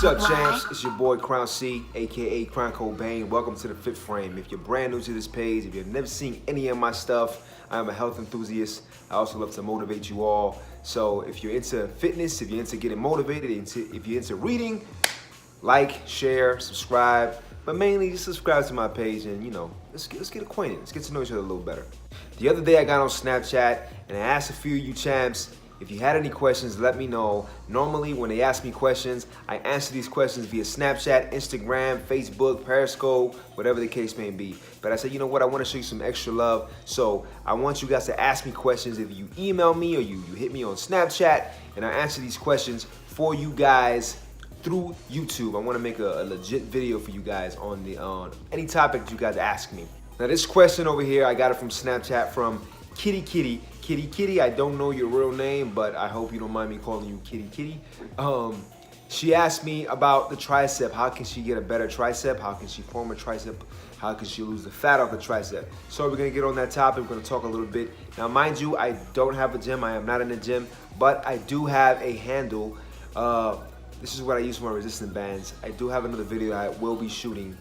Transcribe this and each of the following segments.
up, champs? It's your boy Crown C, aka Crown Cobain. Welcome to the Fit Frame. If you're brand new to this page, if you've never seen any of my stuff, I'm a health enthusiast. I also love to motivate you all. So if you're into fitness, if you're into getting motivated, if you're into reading, like, share, subscribe, but mainly just subscribe to my page and, you know, let's get acquainted. Let's get to know each other a little better. The other day I got on Snapchat and I asked a few of you champs, if you had any questions, let me know. Normally, when they ask me questions, I answer these questions via Snapchat, Instagram, Facebook, Periscope, whatever the case may be. But I said, you know what? I want to show you some extra love. So I want you guys to ask me questions. If you email me or you hit me on Snapchat, and I answer these questions for you guys through YouTube. I want to make a legit video for you guys on any topic you guys ask me. Now, this question over here, I got it from Snapchat from Kitty Kitty. Kitty Kitty, I don't know your real name, but I hope you don't mind me calling you Kitty Kitty. She asked me about the tricep. How can she get a better tricep? How can she form a tricep? How can she lose the fat off the tricep? So we're gonna get on that topic. We're gonna talk a little bit. Now, mind you, I don't have a gym. I am not in a gym, but I do have a handle. This is what I use for my resistance bands. I do have another video I will be shooting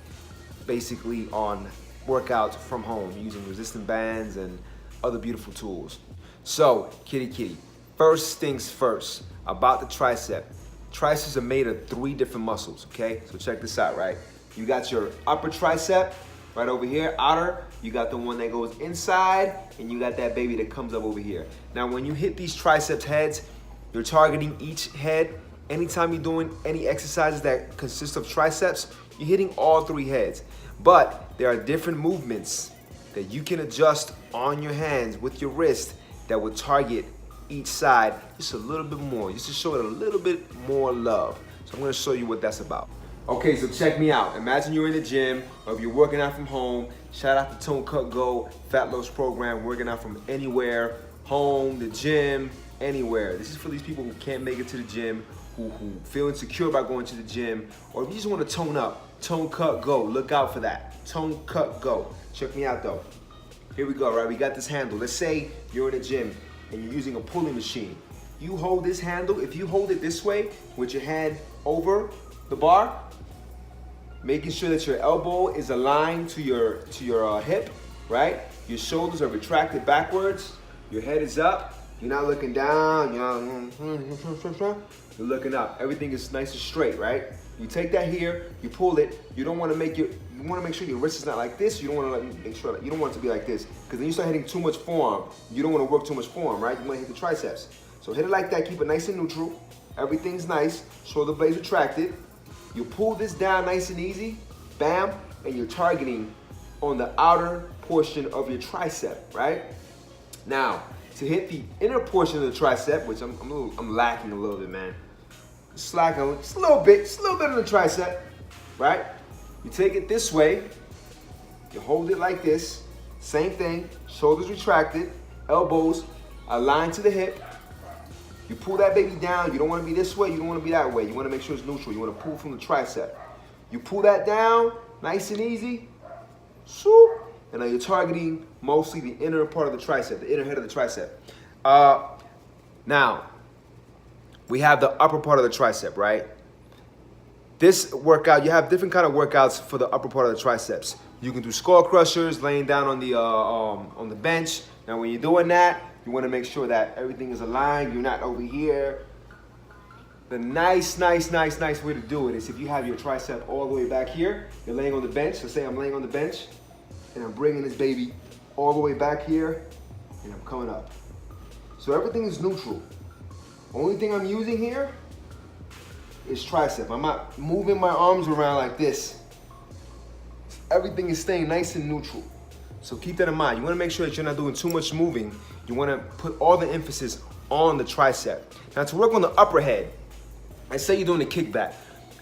basically on workouts from home using resistant bands and other beautiful tools. So, Kitty Kitty, first things first, about the tricep. Triceps are made of 3 different muscles, okay? So check this out, right? You got your upper tricep right over here, outer. You got the one that goes inside, and you got that baby that comes up over here. Now, when you hit these triceps heads, you're targeting each head. Anytime you're doing any exercises that consist of triceps, you're hitting all 3 heads. But there are different movements that you can adjust on your hands with your wrist that will target each side just a little bit more, just to show it a little bit more love. So I'm gonna show you what that's about. Okay, so check me out. Imagine you're in the gym, or if you're working out from home. Shout out to Tone Cut Go Fat Loss Program, working out from anywhere, home, the gym, anywhere. This is for these people who can't make it to the gym, who feel insecure about going to the gym, or if you just want to tone up. Tone Cut Go, look out for that. Tone Cut Go. Check me out though. Here we go, right? We got this handle. Let's say you're in a gym and you're using a pulling machine. You hold this handle. If you hold it this way with your hand over the bar, making sure that your elbow is aligned to your hip, right? Your shoulders are retracted backwards. Your head is up. You're not looking down. You're looking up. Everything is nice and straight, right? You take that here. You pull it. You want to make sure your wrist is not like this. You don't want to make sure that you don't want it to be like this, because then you start hitting too much forearm. You don't want to work too much forearm, right? You want to hit the triceps. So hit it like that. Keep it nice and neutral. Everything's nice. Shoulder blades retracted. You pull this down nice and easy. Bam, and you're targeting on the outer portion of your tricep, right? Now, to hit the inner portion of the tricep, which I'm lacking a little bit, man. Slacking just a little bit on the tricep, right? You take it this way, you hold it like this, same thing, shoulders retracted, elbows aligned to the hip. You pull that baby down. You don't want to be this way, you don't want to be that way. You want to make sure it's neutral. You want to pull from the tricep. You pull that down, nice and easy, swoop, and now you're targeting mostly the inner part of the tricep, the inner head of the tricep. Now, we have the upper part of the tricep, right? This workout, you have different kind of workouts for the upper part of the triceps. You can do skull crushers, laying down on the bench. Now, when you're doing that, you want to make sure that everything is aligned. You're not over here. The nice way to do it is if you have your tricep all the way back here. You're laying on the bench. So say I'm laying on the bench, and I'm bringing this baby all the way back here, and I'm coming up. So everything is neutral. Only thing I'm using here is tricep. I'm not moving my arms around like this. Everything is staying nice and neutral. So keep that in mind. You want to make sure that you're not doing too much moving. You want to put all the emphasis on the tricep. Now, to work on the upper head, let's say you're doing a kickback.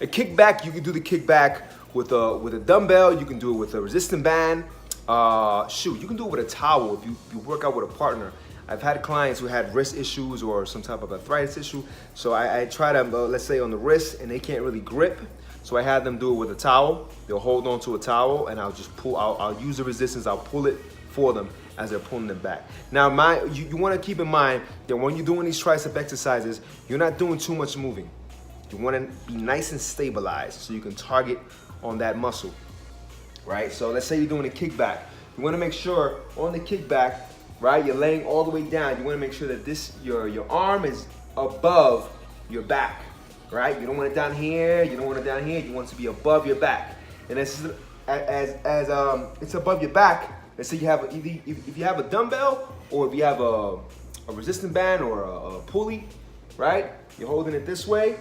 A kickback, you can do the kickback with a dumbbell. You can do it with a resistant band. You can do it with a towel if you work out with a partner. I've had clients who had wrist issues or some type of arthritis issue. So I try to, let's say on the wrist, and they can't really grip. So I had them do it with a towel. They'll hold on to a towel, and I'll just pull, I'll use the resistance, I'll pull it for them as they're pulling them back. Now, you want to keep in mind that when you're doing these tricep exercises, you're not doing too much moving. You want to be nice and stabilized so you can target on that muscle, right? So let's say you're doing a kickback. You want to make sure on the kickback, right, you're laying all the way down. You want to make sure that your arm is above your back, right? You don't want it down here. You don't want it down here. You want it to be above your back. And this is as it's above your back. Let's say you have if you have a dumbbell or if you have a resistance band or a pulley, right? You're holding it this way.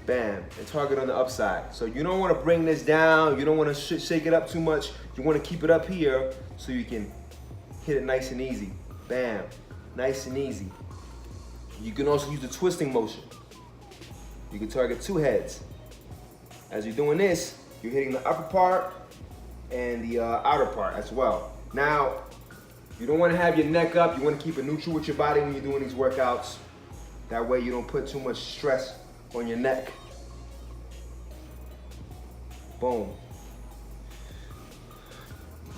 Bam, and target on the upside. So you don't want to bring this down. You don't want to shake it up too much. You want to keep it up here so you can hit it nice and easy. Bam, nice and easy. You can also use the twisting motion. You can target two heads. As you're doing this, you're hitting the upper part and the outer part as well. Now, you don't want to have your neck up. You want to keep it neutral with your body when you're doing these workouts. That way you don't put too much stress on your neck. Boom.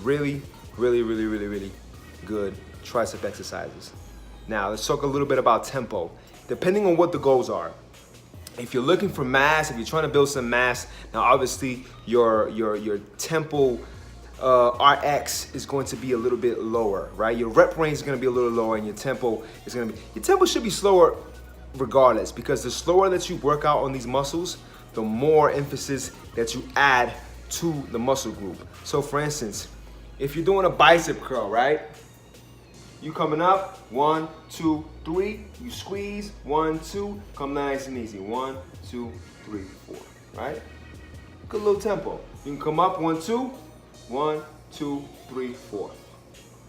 Really, really, really, really, really good tricep exercises. Now let's talk a little bit about tempo. Depending on what the goals are. If you're looking for mass, if you're trying to build some mass, now obviously your tempo RX is going to be a little bit lower, right? Your rep range is going to be a little lower, and your tempo should be slower regardless, because the slower that you work out on these muscles, the more emphasis that you add to the muscle group. So for instance, if you're doing a bicep curl, right? You coming up, 1, 2, 3, you squeeze, 1, 2, come nice and easy, 1, 2, 3, 4, right? Good little tempo. You can come up, 1, 2, 1, 2, 3, 4.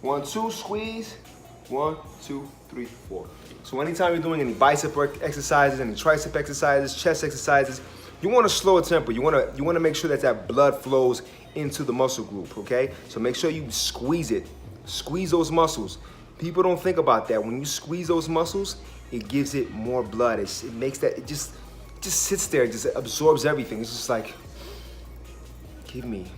1, 2, squeeze, 1, 2, 3, 4. So anytime you're doing any bicep exercises, any tricep exercises, chest exercises, you want a slower tempo. You want to make sure that blood flows into the muscle group, okay? So make sure you squeeze it. Squeeze those muscles. People don't think about that. When you squeeze those muscles, it gives it more blood. It makes that, it just sits there, it just absorbs everything. It's just like, give me.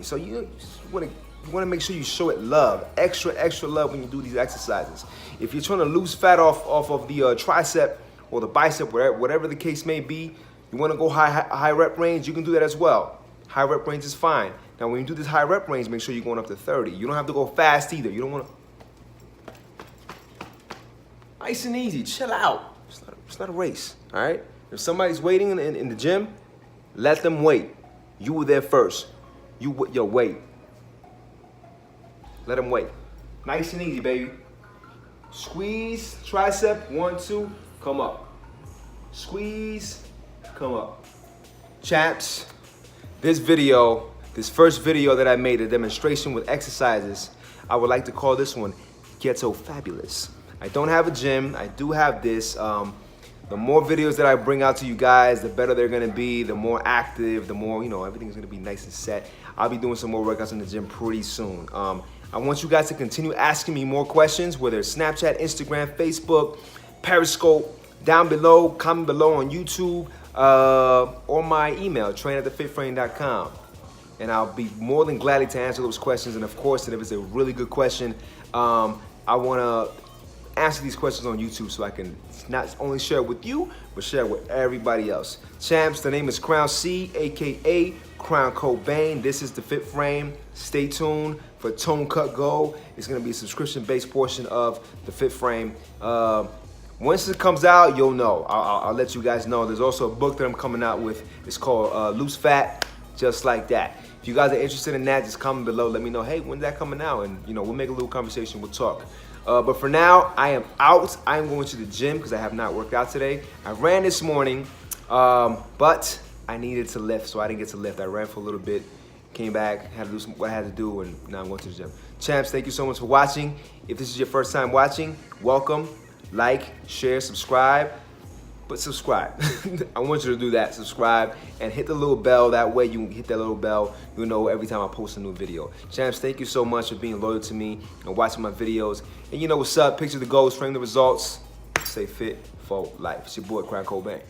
So you want to make sure you show it love, extra love when you do these exercises. If you're trying to lose fat off of the tricep or the bicep, whatever the case may be, you want to go high rep range, you can do that as well. High rep range is fine. Now when you do this high rep range, make sure you're going up to 30. You don't have to go fast either. You don't want to. Nice and easy, chill out. It's not a race, all right? If somebody's waiting in the gym, let them wait. You were there first. Wait. Let them wait. Nice and easy, baby. Squeeze, tricep, 1, 2, come up. Squeeze, come up. Chaps, this first video that I made, a demonstration with exercises, I would like to call this one Ghetto Fabulous. I don't have a gym, I do have this. The more videos that I bring out to you guys, the better they're gonna be, the more active, the more, everything's gonna be nice and set. I'll be doing some more workouts in the gym pretty soon. I want you guys to continue asking me more questions, whether it's Snapchat, Instagram, Facebook, Periscope, down below, comment below on YouTube, or my email, train@thefitframe.com. And I'll be more than gladly to answer those questions. And of course, if it's a really good question, I wanna answer these questions on YouTube so I can not only share it with you, but share it with everybody else. Champs, the name is Crown C, aka Crown Cobain. This is the Fit Frame. Stay tuned for Tone Cut Go. It's gonna be a subscription-based portion of the Fit Frame. Once it comes out, you'll know. I'll let you guys know. There's also a book that I'm coming out with. It's called Loose Fat, Just Like That. If you guys are interested in that, just comment below. Let me know, hey, when's that coming out? And we'll make a little conversation, we'll talk. But for now, I am out. I am going to the gym because I have not worked out today. I ran this morning, but I needed to lift, so I didn't get to lift. I ran for a little bit, came back, had to do what I had to do, and now I'm going to the gym. Champs, thank you so much for watching. If this is your first time watching, welcome. Like, share, subscribe. But subscribe. I want you to do that. Subscribe and hit the little bell. That way you can hit that little bell. You'll know every time I post a new video. Champs, thank you so much for being loyal to me and watching my videos. And you know what's up. Picture the goals, frame the results. Stay fit for life. It's your boy, Crown Cobain.